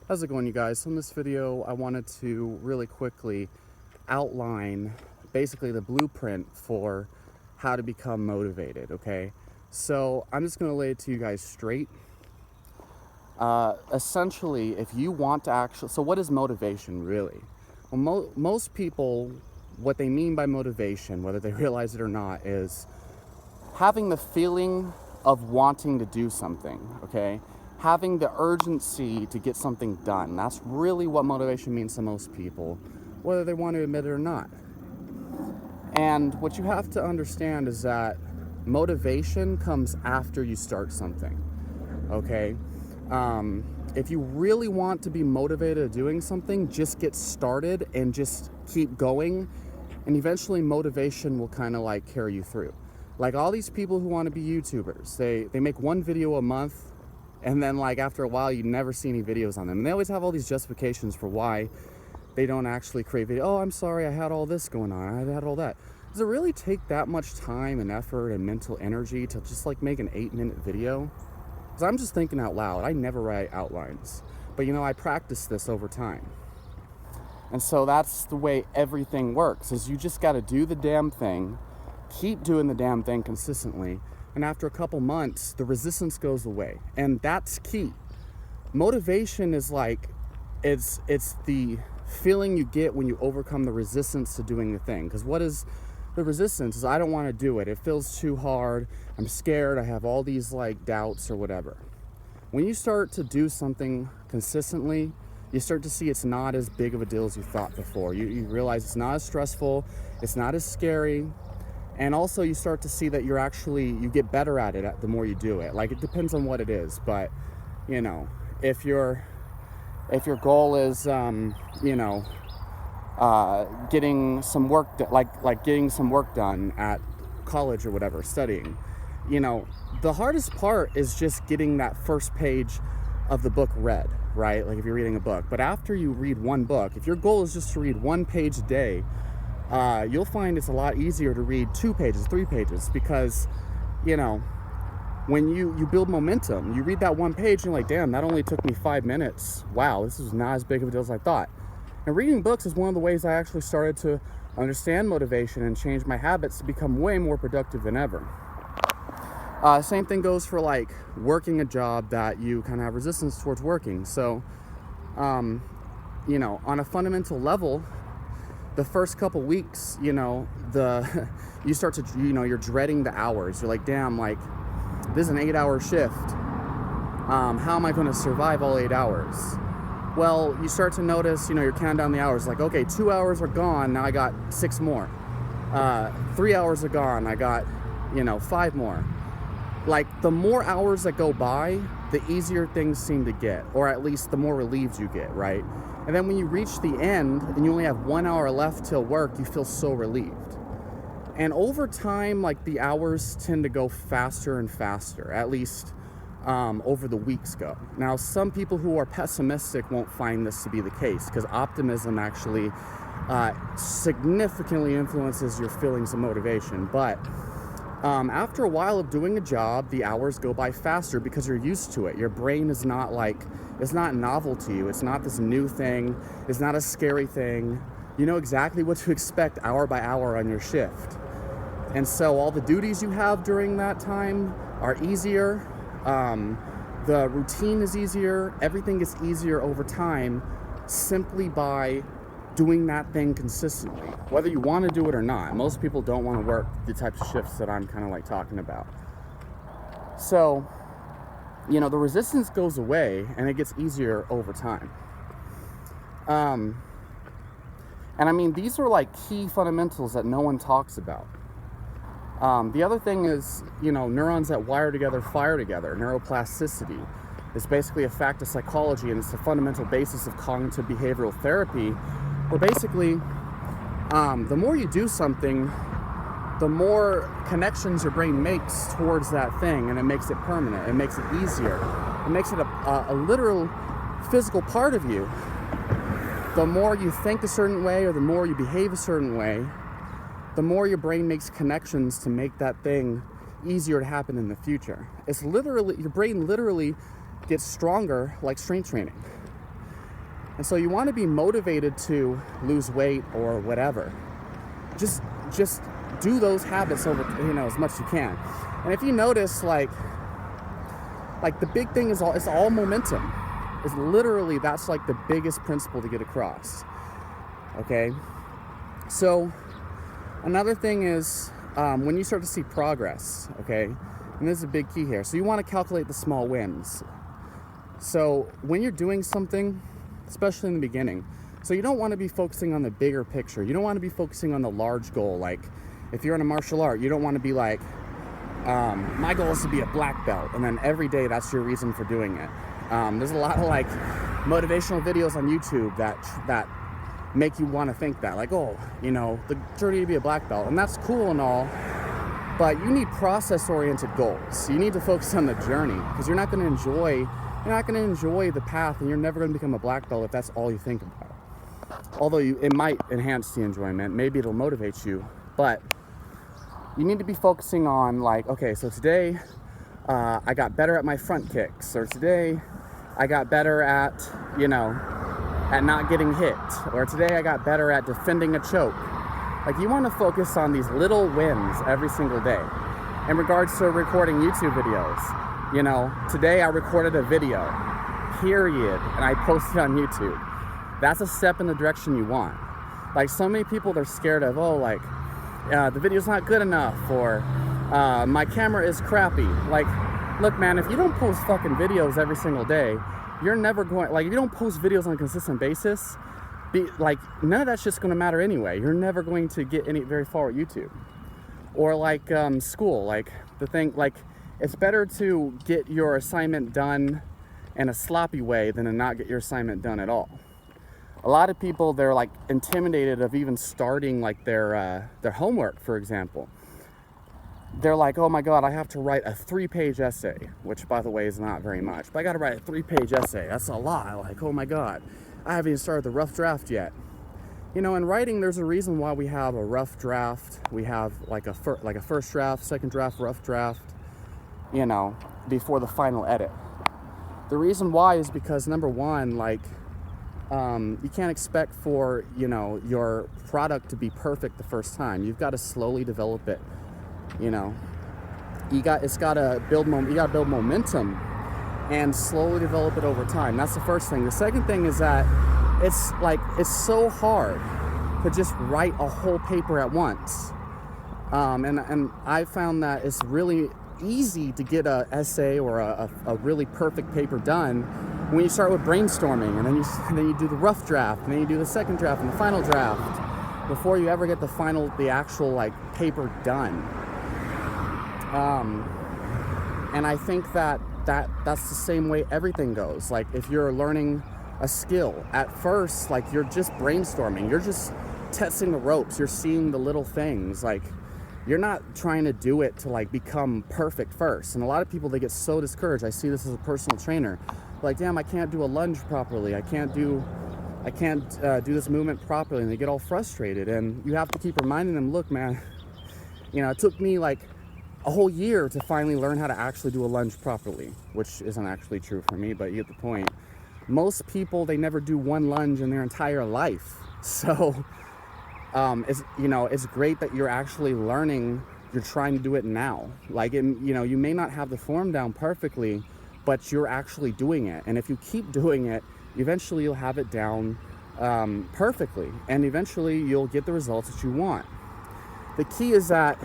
How's it going, you guys? So in this video, I wanted to really quickly outline basically the blueprint for how to become motivated, okay? So I'm just going to lay it to you guys straight. Essentially, if you want to actually, so what is motivation really? Well, most people, what they mean by motivation, whether they realize it or not, is having the feeling of wanting to do something, okay? Having the urgency to get something done. That's really what motivation means to most people, whether they want to admit it or not. And what you have to understand is that motivation comes after you start something, okay? If you really want to be motivated at doing something, just get started and just keep going, and eventually motivation will kind of like carry you through. Like all these people who want to be YouTubers, they make one video a month, and then like after a while you never see any videos on them. And they always have all these justifications for why they don't actually create video. Oh, I'm sorry, I had all this going on, I had all that. Does it really take that much time and effort and mental energy to just like make an 8-minute video? Because I'm just thinking out loud. I never write outlines, but you know, I practice this over time. And so that's the way everything works, is you just got to do the damn thing, keep doing the damn thing consistently, and after a couple months, the resistance goes away. And that's key. Motivation is like, it's the feeling you get when you overcome the resistance to doing the thing. Because what is the resistance? Is I don't want to do it. It feels too hard. I'm scared. I have all these like doubts or whatever. When you start to do something consistently, you start to see it's not as big of a deal as you thought before. You realize it's not as stressful. It's not as scary. And also you start to see that you get better at it the more you do it. Like, it depends on what it is, but you know, if your goal is getting some work getting some work done at college or whatever, studying, you know, the hardest part is just getting that first page of the book read, right? Like if you're reading a book. But after you read one book, if your goal is just to read 1 page a day, you'll find it's a lot easier to read 2 pages, 3 pages, because, you know, when you build momentum, you read that 1 page and you're like, damn, that only took me 5 minutes. Wow, this is not as big of a deal as I thought. And reading books is one of the ways I actually started to understand motivation and change my habits to become way more productive than ever. Same thing goes for like working a job that you kind of have resistance towards working. So, you know, on a fundamental level, the first couple weeks, you know, you start to, you know, you're dreading the hours. You're like, damn, like this is an 8-hour shift. How am I going to survive all 8 hours? Well, you start to notice, you know, you're counting down the hours. Like, okay, 2 hours are gone. Now I got 6 more. 3 hours are gone. I got, you know, 5 more. Like, the more hours that go by, the easier things seem to get, or at least the more relieved you get, right? And then when you reach the end and you only have 1 hour left till work, you feel so relieved. And over time, like, the hours tend to go faster and faster, at least over the weeks go. Now, some people who are pessimistic won't find this to be the case, because optimism actually significantly influences your feelings of motivation. But after a while of doing a job, the hours go by faster because you're used to it. Your brain is not like, it's not novel to you. It's not this new thing. It's not a scary thing. You know exactly what to expect hour by hour on your shift. And so all the duties you have during that time are easier. The routine is easier. Everything gets easier over time simply by doing that thing consistently, whether you want to do it or not. Most people don't want to work the types of shifts that I'm kind of like talking about. So, you know, the resistance goes away and it gets easier over time. And I mean, these are like key fundamentals that no one talks about. The other thing is, you know, neurons that wire together fire together. Neuroplasticity is basically a fact of psychology, and it's the fundamental basis of cognitive behavioral therapy, where basically the more you do something, the more connections your brain makes towards that thing, and it makes it permanent. It makes it easier. It makes it a literal physical part of you. The more you think a certain way, or the more you behave a certain way, the more your brain makes connections to make that thing easier to happen in the future. It's literally, your brain literally gets stronger like strength training. And so you want to be motivated to lose weight or whatever. Just do those habits over, as much as you can. And if you notice, like the big thing is it's all momentum. It's literally, that's like the biggest principle to get across. Okay. So another thing is when you start to see progress, okay, and this is a big key here. So you want to calculate the small wins. So when you're doing something, especially in the beginning, so you don't want to be focusing on the bigger picture. You don't want to be focusing on the large goal. Like if you're in a martial art, you don't want to be like, my goal is to be a black belt, and then every day that's your reason for doing it. There's a lot of like motivational videos on YouTube that make you want to think that, like, oh, the journey to be a black belt, and that's cool and all, but you need process-oriented goals. You need to focus on the journey, because you're not going to enjoy the path, and you're never going to become a black belt if that's all you think about. Although it might enhance the enjoyment, maybe it'll motivate you, but you need to be focusing on, like, okay, so today I got better at my front kicks, or today I got better at not getting hit, or today I got better at defending a choke. Like, you want to focus on these little wins every single day. In regards to recording YouTube videos, today I recorded a video, period, and I posted on YouTube. That's a step in the direction you want. Like, so many people, they're scared of, the video's not good enough, or my camera is crappy. Like, look, man, if you don't post fucking videos every single day, you're never going, like, if you don't post videos on a consistent basis, none of that shit's going to matter anyway. You're never going to get very far with YouTube. Or like school, like the thing, like, it's better to get your assignment done in a sloppy way than to not get your assignment done at all. A lot of people, they're like intimidated of even starting like their homework, for example. They're like, oh my God, I have to write a 3-page essay, which, by the way, is not very much, but I got to write a 3-page essay. That's a lot. Like, oh my God, I haven't even started the rough draft yet. In writing, there's a reason why we have a rough draft. We have like a first draft, second draft, rough draft, before the final edit. The reason why is because, number one, like, you can't expect for, your product to be perfect the first time. You've got to slowly develop it. You gotta build momentum and slowly develop it over time. That's the first thing. The second thing is that it's so hard to just write a whole paper at once. And I found that it's really easy to get a essay or a really perfect paper done when you start with brainstorming, and then you do the rough draft, and then you do the second draft and the final draft before you ever get the actual like paper done. And I think that's the same way everything goes. Like, if you're learning a skill, at first, like, you're just brainstorming, you're just testing the ropes, you're seeing the little things, like, you're not trying to do it to like become perfect first. And a lot of people, they get so discouraged. I see this as a personal trainer, like, damn, I can't do a lunge properly, I can't do this movement properly, and they get all frustrated. And you have to keep reminding them, look, man, it took me like a whole year to finally learn how to actually do a lunge properly, which isn't actually true for me, but you get the point. Most people, they never do one lunge in their entire life. So it's great that you're actually learning, you're trying to do it now. Like, you may not have the form down perfectly, but you're actually doing it. And if you keep doing it, eventually you'll have it down perfectly, and eventually you'll get the results that you want. The key is that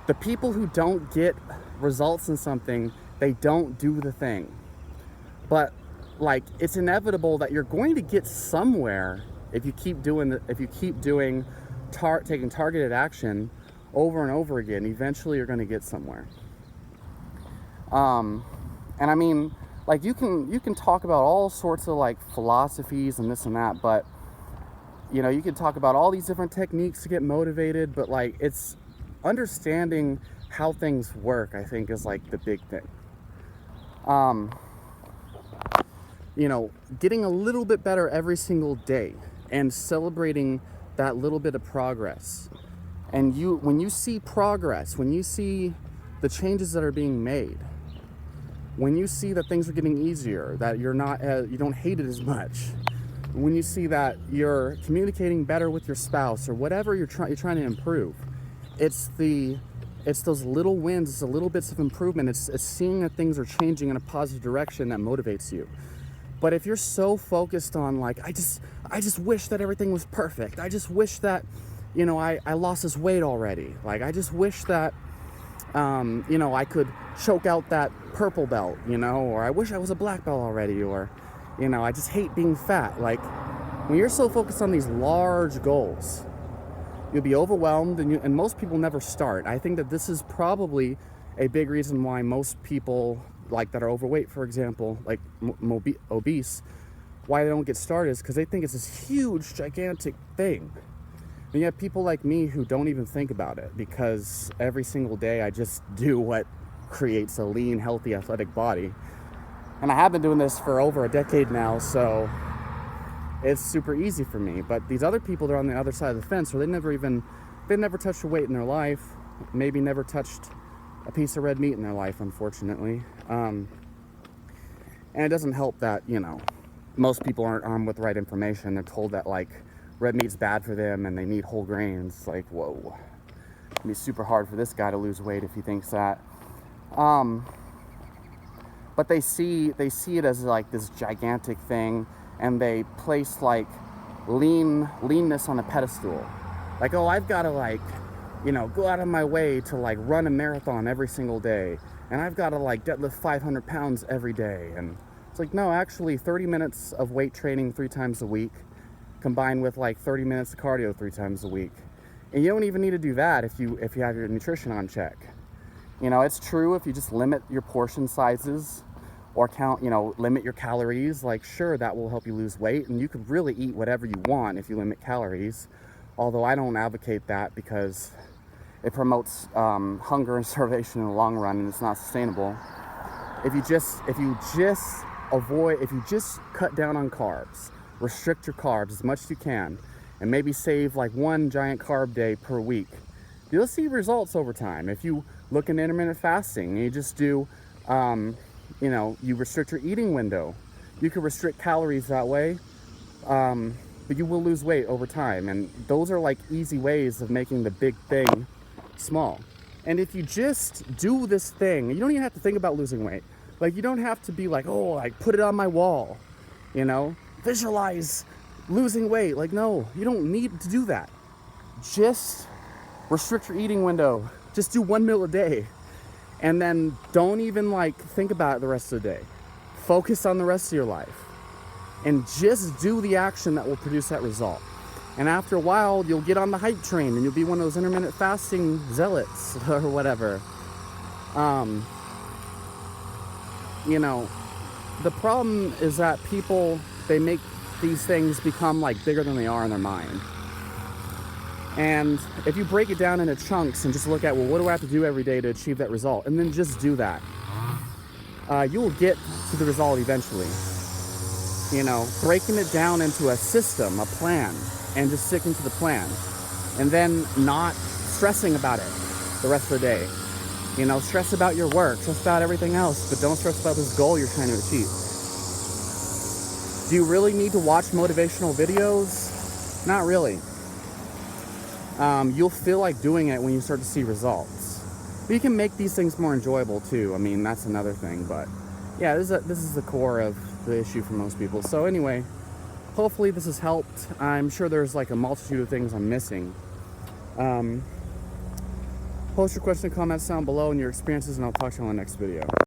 the people who don't get results in something, they don't do the thing. But like, it's inevitable that you're going to get somewhere if you keep taking targeted action over and over again. Eventually you're going to get somewhere. And I mean, like, you can talk about all sorts of like philosophies and this and that, but you can talk about all these different techniques to get motivated, but like, it's understanding how things work, I think, is like the big thing. Getting a little bit better every single day and celebrating that little bit of progress. And when you see progress, when you see the changes that are being made, when you see that things are getting easier, that you don't hate it as much, when you see that you're communicating better with your spouse or whatever you're trying to improve, it's those little wins, it's the little bits of improvement, it's seeing that things are changing in a positive direction that motivates you. But if you're so focused on like, I just wish that everything was perfect, I just wish that, you know, I lost this weight already, like I just wish that you know, I could choke out that purple belt, you know, or I wish I was a black belt already, or, you know, I just hate being fat. Like, when you're so focused on these large goals, you'll be overwhelmed, and most people never start. I think that this is probably a big reason why most people, like, that are overweight, for example, like obese, why they don't get started is because they think it's this huge, gigantic thing. And you have people like me who don't even think about it, because every single day I just do what creates a lean, healthy, athletic body. And I have been doing this for over a decade now, so it's super easy for me. But these other people, they're on the other side of the fence, or they've never touched a weight in their life, maybe never touched a piece of red meat in their life, unfortunately. And it doesn't help that, you know, most people aren't armed with the right information. They're told that, like, red meat's bad for them and they need whole grains. Like, whoa, it'd be super hard for this guy to lose weight if he thinks that. But they see it as like this gigantic thing, and they place like leanness on a pedestal. Like, oh, I've got to, like, you know, go out of my way to like run a marathon every single day, and I've got to like deadlift 500 pounds every day. And it's like, no, actually 30 minutes of weight training 3 times a week combined with like 30 minutes of cardio 3 times a week. And you don't even need to do that if you have your nutrition on check. You know, it's true if you just limit your portion sizes or limit your calories, like, sure, that will help you lose weight, and you could really eat whatever you want if you limit calories. Although I don't advocate that, because it promotes hunger and starvation in the long run, and it's not sustainable. If you just cut down on carbs, restrict your carbs as much as you can, and maybe save like 1 giant carb day per week, you'll see results over time. If you look at intermittent fasting and you just do, you restrict your eating window, you can restrict calories that way, but you will lose weight over time. And those are like easy ways of making the big thing small. And if you just do this thing, you don't even have to think about losing weight. Like, you don't have to be like, oh, I put it on my wall, you know, visualize losing weight. Like, no, you don't need to do that. Just restrict your eating window. Just do 1 meal a day. And then don't even like think about it the rest of the day. Focus on the rest of your life. And just do the action that will produce that result. And after a while, you'll get on the hype train and you'll be one of those intermittent fasting zealots or whatever. You know, the problem is that people, they make these things become like bigger than they are in their mind. And if you break it down into chunks and just look at, well, what do I have to do every day to achieve that result? And then just do that. You will get to the result eventually. You know, breaking it down into a system, a plan, and just sticking to the plan. And then not stressing about it the rest of the day. You know, stress about your work, stress about everything else, but don't stress about this goal you're trying to achieve. Do you really need to watch motivational videos? Not really. You'll feel like doing it when you start to see results. But you can make these things more enjoyable too. I mean, that's another thing. But yeah, this is the core of the issue for most people. So anyway, hopefully this has helped. I'm sure there's like a multitude of things I'm missing. Post your question and comments down below and your experiences, and I'll talk to you on the next video.